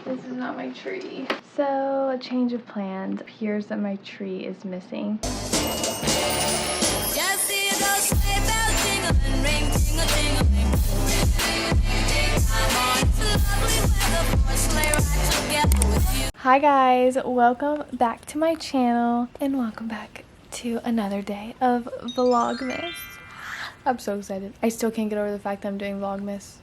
This is not my tree. So, a change of plans. It appears that my tree is missing. Hi guys, welcome back to my channel and welcome back to another day of Vlogmas. I'm so excited. I still can't get over the fact that I'm doing Vlogmas.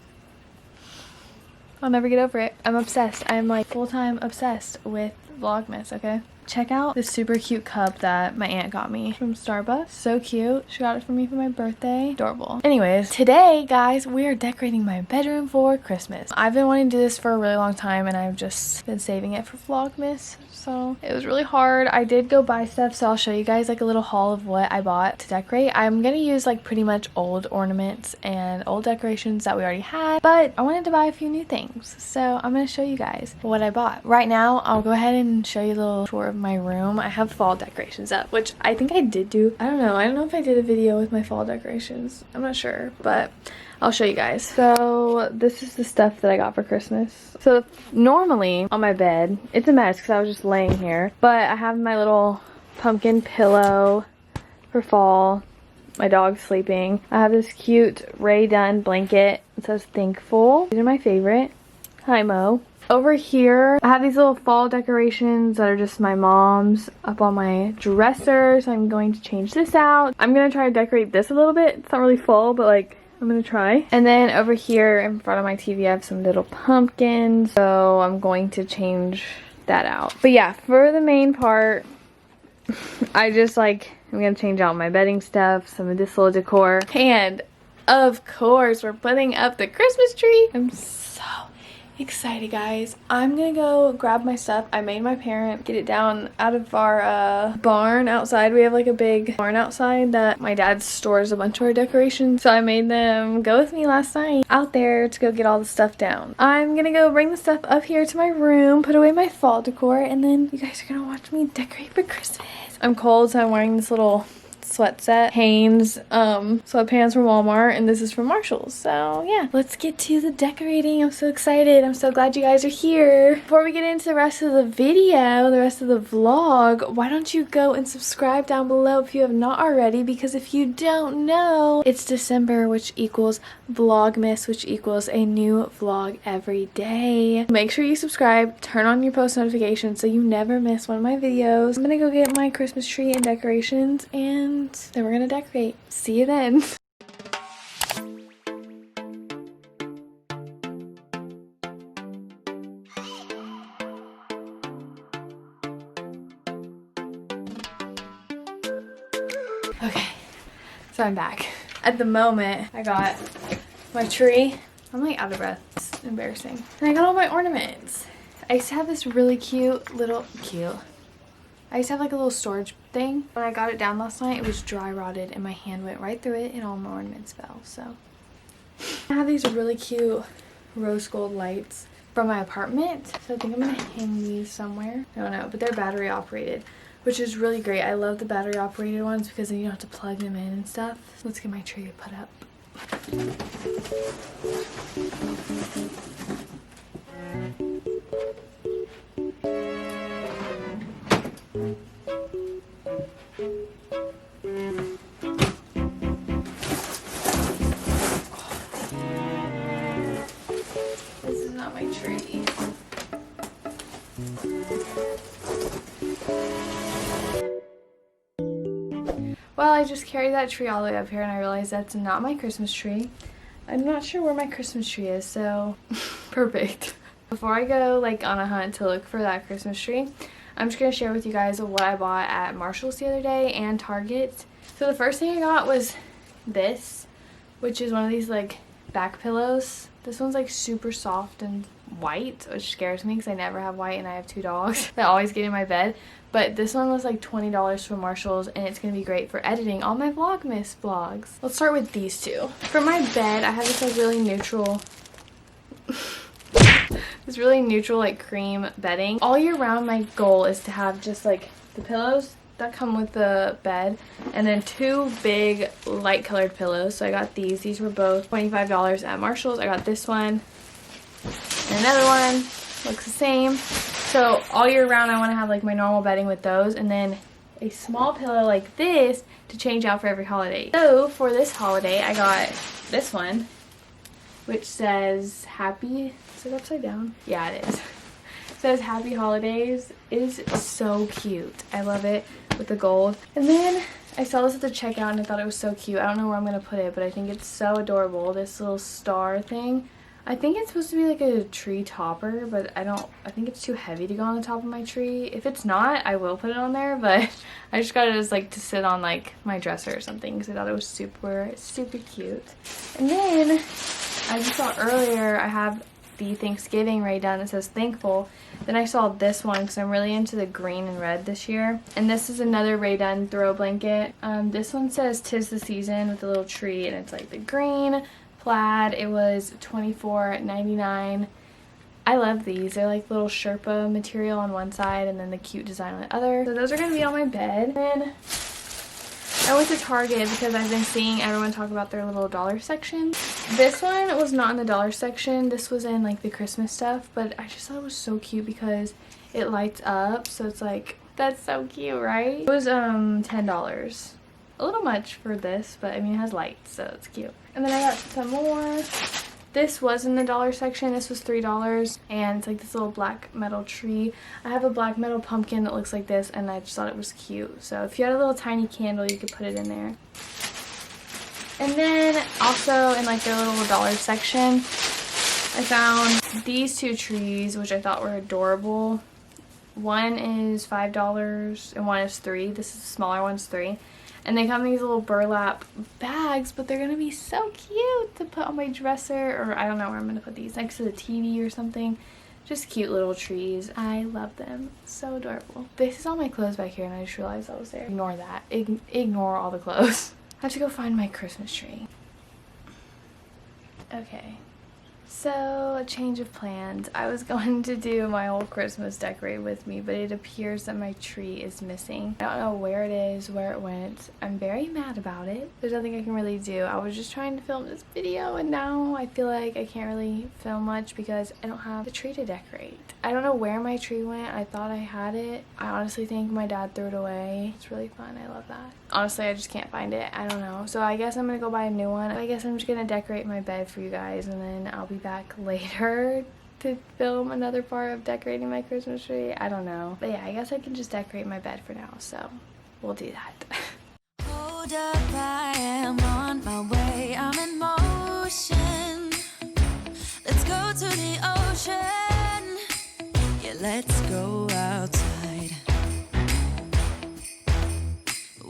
I'll never get over it. I'm obsessed. I'm like full-time obsessed with Vlogmas, okay? Check out this super cute cup that my aunt got me from Starbucks. So cute. She got it for me for my birthday. Adorable. Anyways, today, guys, we are decorating my bedroom for Christmas. I've been wanting to do this for a really long time and I've just been saving it for Vlogmas. So it was really hard. I did go buy stuff, so I'll show you guys like a little haul of what I bought to decorate. I'm gonna use like pretty much old ornaments and old decorations that we already had, but I wanted to buy a few new things. So I'm gonna show you guys what I bought. Right now, I'll go ahead and show you a little tour of my room. I have fall decorations up, which I think I did do. I don't know if I did a video with my fall decorations. I'm not sure, but I'll show you guys. So this is the stuff that I got for Christmas. So normally on my bed, it's a mess because I was just laying here, but I have my little pumpkin pillow for fall. My dog's sleeping. I have this cute Ray Dunn blanket. It says thankful. These are my favorite. Hi, Mo. Over here, I have these little fall decorations that are just my mom's up on my dresser, so I'm going to change this out. I'm going to try to decorate this a little bit. It's not really fall, but like, I'm going to try. And then over here in front of my TV, I have some little pumpkins, so I'm going to change that out. But yeah, for the main part, I'm going to change out my bedding stuff, some of this little decor, and of course, we're putting up the Christmas tree. I'm so excited, guys. I'm gonna go grab my stuff. I made my parent get it down out of our barn outside. We have like a big barn outside that my dad stores a bunch of our decorations, so I made them go with me last night out there to go get all the stuff down. I'm gonna go bring the stuff up here to my room, put away my fall decor, and then you guys are gonna watch me decorate for Christmas. I'm cold, so I'm wearing this little sweat set, Hanes sweatpants from Walmart, and this is from Marshall's. So yeah, let's get to the decorating. I'm so excited. I'm so glad you guys are here. Before we get into the rest of the video, the rest of the vlog, why don't you go and subscribe down below if you have not already, because if you don't know, it's December, which equals Vlogmas, which equals a new vlog every day. Make sure you subscribe, turn on your post notifications so you never miss one of my videos. I'm gonna go get my Christmas tree and decorations, and then we're gonna decorate. See you then. Okay, so I'm back. At the moment, I got my tree. I'm like out of breath. It's embarrassing. And I got all my ornaments. I used to have this really I used to have like a little storage thing. When I got it down last night, it was dry rotted and my hand went right through it and all my ornaments fell. So I have these really cute rose gold lights from my apartment. So I think I'm gonna hang these somewhere. I don't know, but they're battery operated, which is really great. I love the battery operated ones because then you don't have to plug them in and stuff. So let's get my tree put up. This is not my tree. Well, I just carried that tree all the way up here and I realized that's not my Christmas tree. I'm not sure where my Christmas tree is, so perfect. Before I go like on a hunt to look for that Christmas tree, I'm just going to share with you guys what I bought at Marshall's the other day and Target. So the first thing I got was this, which is one of these like back pillows. This one's like super soft and white, which scares me because I never have white and I have two dogs that always get in my bed. But this one was like $20 from Marshall's and it's going to be great for editing all my Vlogmas vlogs. Let's start with these two. For my bed, I have this like really neutral like cream bedding. All year round, my goal is to have just like the pillows that come with the bed and then two big light colored pillows. So I got these. These were both $25 at Marshall's. I got this one and another one. looks the same. So all year round I want to have like my normal bedding with those, and then a small pillow like this to change out for every holiday. So for this holiday I got this one, which says happy, is it upside down? Yeah, it is. It says happy holidays. It is so cute. I love it with the gold. And then I saw this at the checkout and I thought it was so cute. I don't know where I'm going to put it, but I think it's so adorable. This little star thing. I think it's supposed to be like a tree topper, but I think it's too heavy to go on the top of my tree. If it's not, I will put it on there, but I just got it as like to sit on like my dresser or something because I thought it was super cute. And then I just saw earlier I have the Thanksgiving right down that says thankful. Then I saw this one because I'm really into the green and red this year, and this is another Rae Dunn throw blanket. This one says 'tis the season with a little tree, and it's like the green plaid. It was $24.99. I love these. They're like little Sherpa material on one side and then the cute design on the other. So those are going to be on my bed. And I went to Target because I've been seeing everyone talk about their little dollar section. This one was not in the dollar section. This was in like the Christmas stuff, but I just thought it was so cute because it lights up. So it's like, that's so cute, right? It was $10. A little much for this, but I mean it has lights, so it's cute. And then I got some more. This was in the dollar section. This was $3, and it's like this little black metal tree. I have a black metal pumpkin that looks like this, and I just thought it was cute. So if you had a little tiny candle, you could put it in there. And then also in like their little dollar section, I found these two trees, which I thought were adorable. One is $5 and one is $3. This is the smaller one's $3. And they come in these little burlap bags, but they're going to be so cute to put on my dresser, or I don't know where I'm going to put these, next to the TV or something. Just cute little trees. I love them. So adorable. This is all my clothes back here, and I just realized I was there. Ignore that. Ignore all the clothes. I have to go find my Christmas tree. Okay. So, a change of plans. I was going to do my whole Christmas decorate with me, but it appears that my tree is missing. I don't know where it is, where it went. I'm very mad about it. There's nothing I can really do. I was just trying to film this video, and now I feel like I can't really film much because I don't have the tree to decorate. I don't know where my tree went. I thought I had it. I honestly think my dad threw it away. It's really fun. I love that. Honestly, I just can't find it. I don't know. So I guess I'm gonna go buy a new one. I guess I'm just gonna decorate my bed for you guys, and then I'll be back later to film another part of decorating my Christmas tree. I don't know. But yeah, I guess I can just decorate my bed for now. So we'll do that. Hold up, I am on my way. I'm in motion. Let's go to the ocean. Yeah, let's go outside.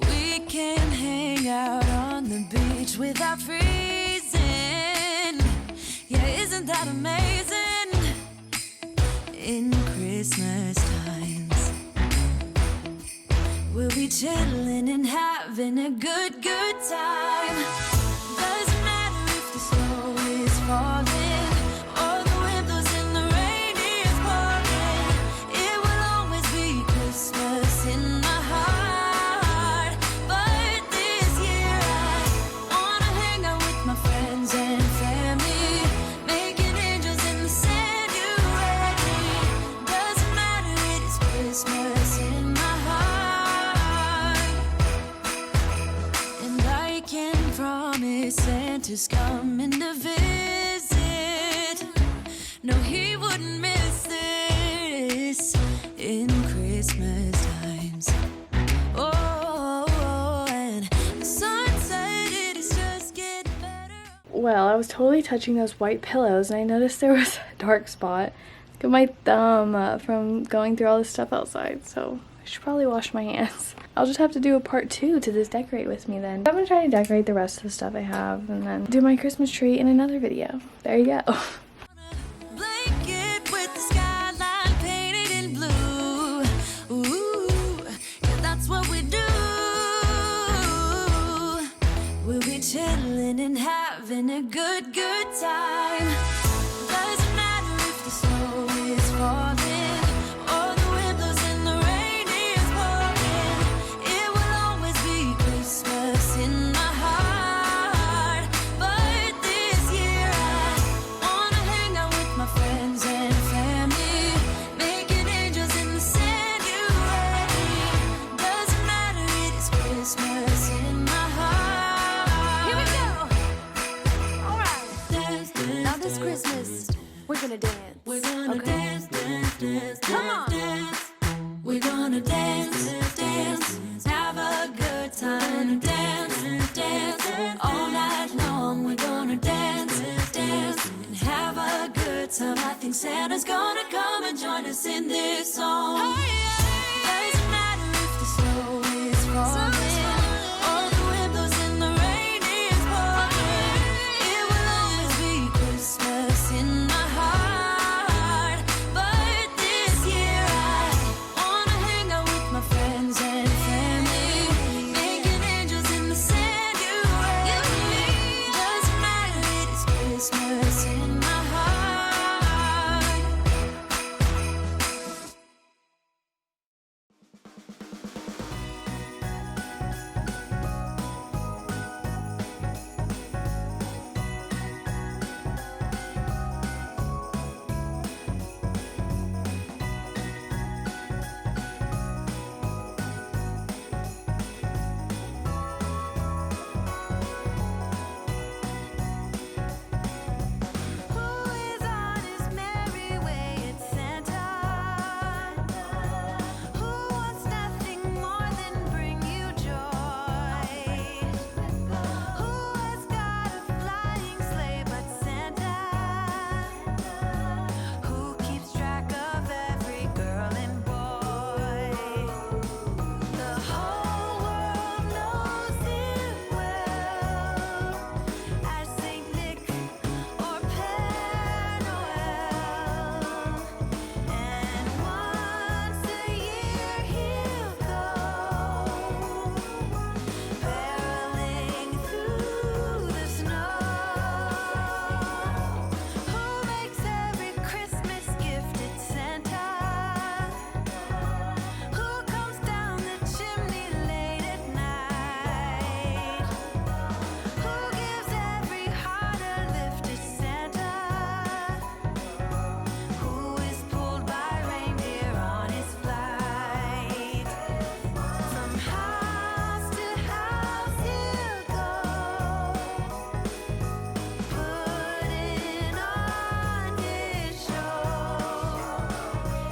We can hang out on the beach without freezing. Yeah, isn't that amazing? In Christmas times, we'll be chilling and having a good time. Doesn't matter if the snow is falling or the wind blows and the rain is pouring. It will always be Christmas in my heart. But this year I wanna hang out with my friends and family, making angels in the sand. You ready? Doesn't matter, it is Christmas in my heart. And I can promise Santa's coming to visit. No, he wouldn't miss this in Christmas times. Oh, and the sunset, it is just getting better. Well, I was totally touching those white pillows, and I noticed there was a dark spot. Look at my thumb from going through all this stuff outside, so I should probably wash my hands. I'll just have to do a part 2 to this decorate with me then. I'm gonna try to decorate the rest of the stuff I have and then do my Christmas tree in another video. There you go. Blanket with the skyline painted in blue. Ooh, yeah, that's what we do. We'll be chilling and having a good time. Doesn't matter if the snow is falling or the wind blows and the rain is pouring. It will always be Christmas in my heart. But this year I wanna hang out with my friends and family, gonna dance, dance, have a good time. Dance, dance, all night long. We're gonna dance, dance, and have a good time. I think Santa's gonna come and join us in this song. Doesn't matter if the snow is falling or the wind blows and the rain is pouring. It will always be Christmas in my heart. But this year I wanna hang out with my friends and family, making angels in the sand. You and me. Doesn't matter, it is Christmas in my heart. Who is on his merry way? It's Santa. Who wants nothing more than bring you joy? Who has got a flying sleigh but Santa? Who keeps track of every girl and boy? The whole world knows him well as Saint Nick or Père Noël. And once a year he'll go barreling through the snow. Who makes every Christmas gift? It's Santa. Who comes down the chimney late at night? Who gives every heart a lift? It's Santa. Who is pulled by reindeer on his flight? From house to house he'll go, putting on his show.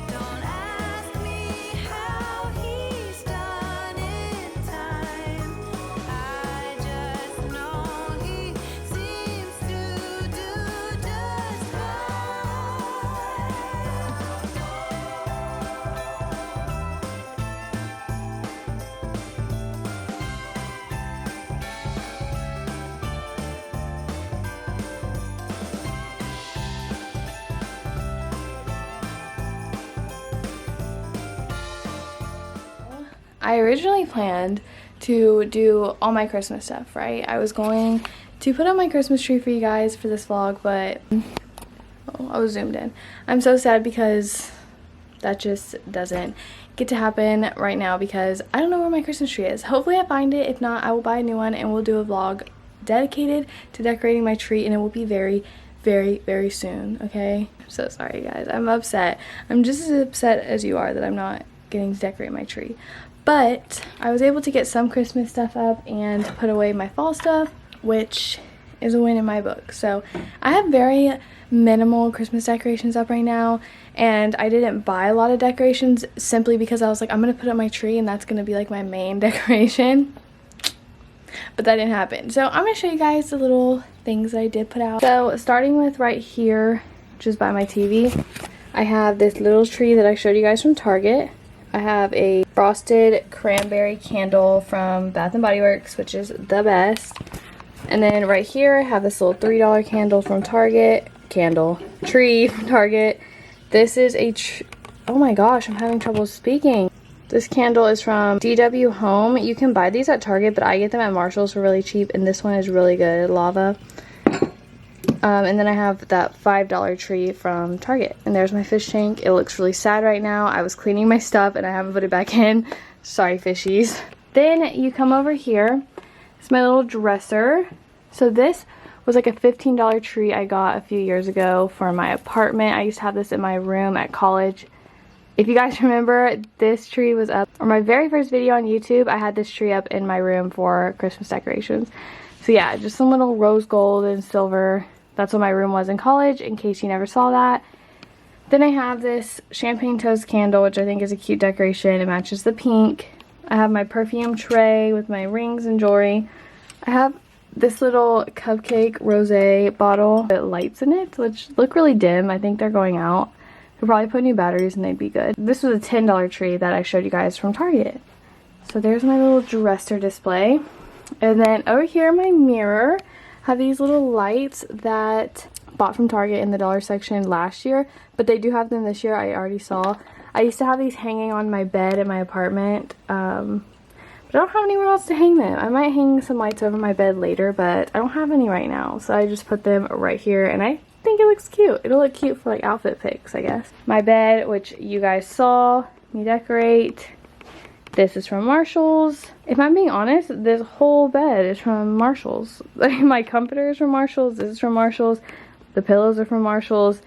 Don't ask me how he's done in time. I just know he seems to do just I originally planned to do all my Christmas stuff, right? I was going to put up my Christmas tree for you guys for this vlog, but I was zoomed in. I'm so sad because that just doesn't get to happen right now because I don't know where my Christmas tree is. Hopefully I find it. If not, I will buy a new one and we'll do a vlog dedicated to decorating my tree, and it will be very, very, very soon, okay? I'm so sorry, guys. I'm upset. I'm just as upset as you are that I'm not getting to decorate my tree. But I was able to get some Christmas stuff up and put away my fall stuff, which is a win in my book. So I have very minimal Christmas decorations up right now, and I didn't buy a lot of decorations simply because I was like, I'm gonna put up my tree and that's gonna be like my main decoration. But that didn't happen. So I'm gonna show you guys the little things that I did put out. So starting with right here, which is by my TV, I have this little tree that I showed you guys from Target. I have a frosted cranberry candle from Bath & Body Works, which is the best. And then right here I have this little $3 candle from Target. Tree from Target. This is a oh my gosh, I'm having trouble speaking. This candle is from DW Home. You can buy these at Target, but I get them at Marshall's for really cheap, and this one is really good, lava. And then I have that $5 tree from Target. And there's my fish tank. It looks really sad right now. I was cleaning my stuff and I haven't put it back in. Sorry, fishies. Then you come over here. It's my little dresser. So this was like a $15 tree I got a few years ago for my apartment. I used to have this in my room at college. If you guys remember, this tree was up, or my very first video on YouTube, I had this tree up in my room for Christmas decorations. So yeah, just some little rose gold and silver. That's what my room was in college, in case you never saw that. Then I have this champagne toast candle, which I think is a cute decoration. It matches the pink. I have my perfume tray with my rings and jewelry. I have this little cupcake rosé bottle with lights in it, which look really dim. I think they're going out. Could probably put new batteries and they'd be good. This was a $10 tree that I showed you guys from Target. So there's my little dresser display. And then over here in my mirror, I have these little lights that I bought from Target in the dollar section last year, but they do have them this year. I already saw. I used to have these hanging on my bed in my apartment, but I don't have anywhere else to hang them. I might hang some lights over my bed later, but I don't have any right now. So I just put them right here, and I think it looks cute. It'll look cute for like outfit pics, I guess. My bed, which you guys saw me decorate. This is from Marshall's. If I'm being honest, this whole bed is from Marshall's. Like, my comforter is from Marshall's. This is from Marshall's. The pillows are from Marshall's.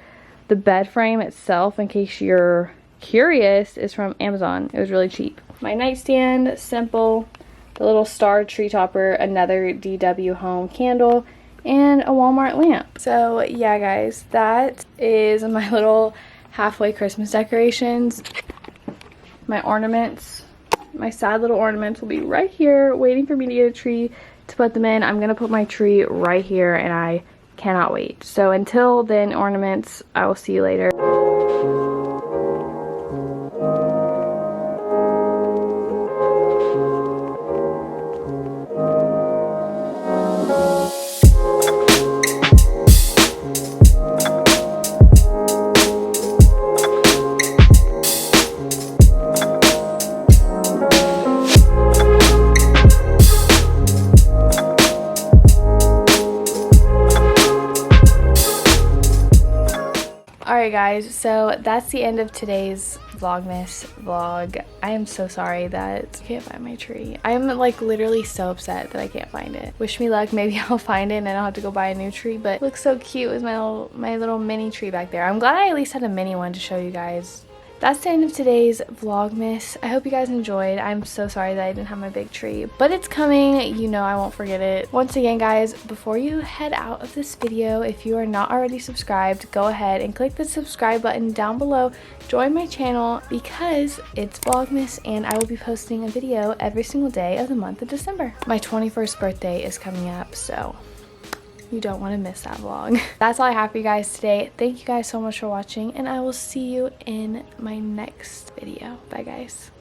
The bed frame itself, in case you're curious, is from Amazon. It was really cheap. My nightstand, simple. The little star tree topper, another DW Home candle, and a Walmart lamp. So yeah, guys, that is my little halfway Christmas decorations. My ornaments, my sad little ornaments will be right here waiting for me to get a tree to put them in. I'm gonna put my tree right here and I cannot wait. So until then, ornaments, I will see you later. Alright guys, so that's the end of today's Vlogmas vlog. I am so sorry that I can't find my tree. I am like literally so upset that I can't find it. Wish me luck, maybe I'll find it and then I'll have to go buy a new tree, but it looks so cute with my little mini tree back there. I'm glad I at least had a mini one to show you guys. That's the end of today's Vlogmas. I hope you guys enjoyed. I'm so sorry that I didn't have my big tree, but it's coming. You know I won't forget it. Once again, guys, before you head out of this video, if you are not already subscribed, go ahead and click the subscribe button down below. Join my channel because it's Vlogmas and I will be posting a video every single day of the month of December. My 21st birthday is coming up, so you don't want to miss that vlog. That's all I have for you guys today. Thank you guys so much for watching, and I will see you in my next video. Bye, guys.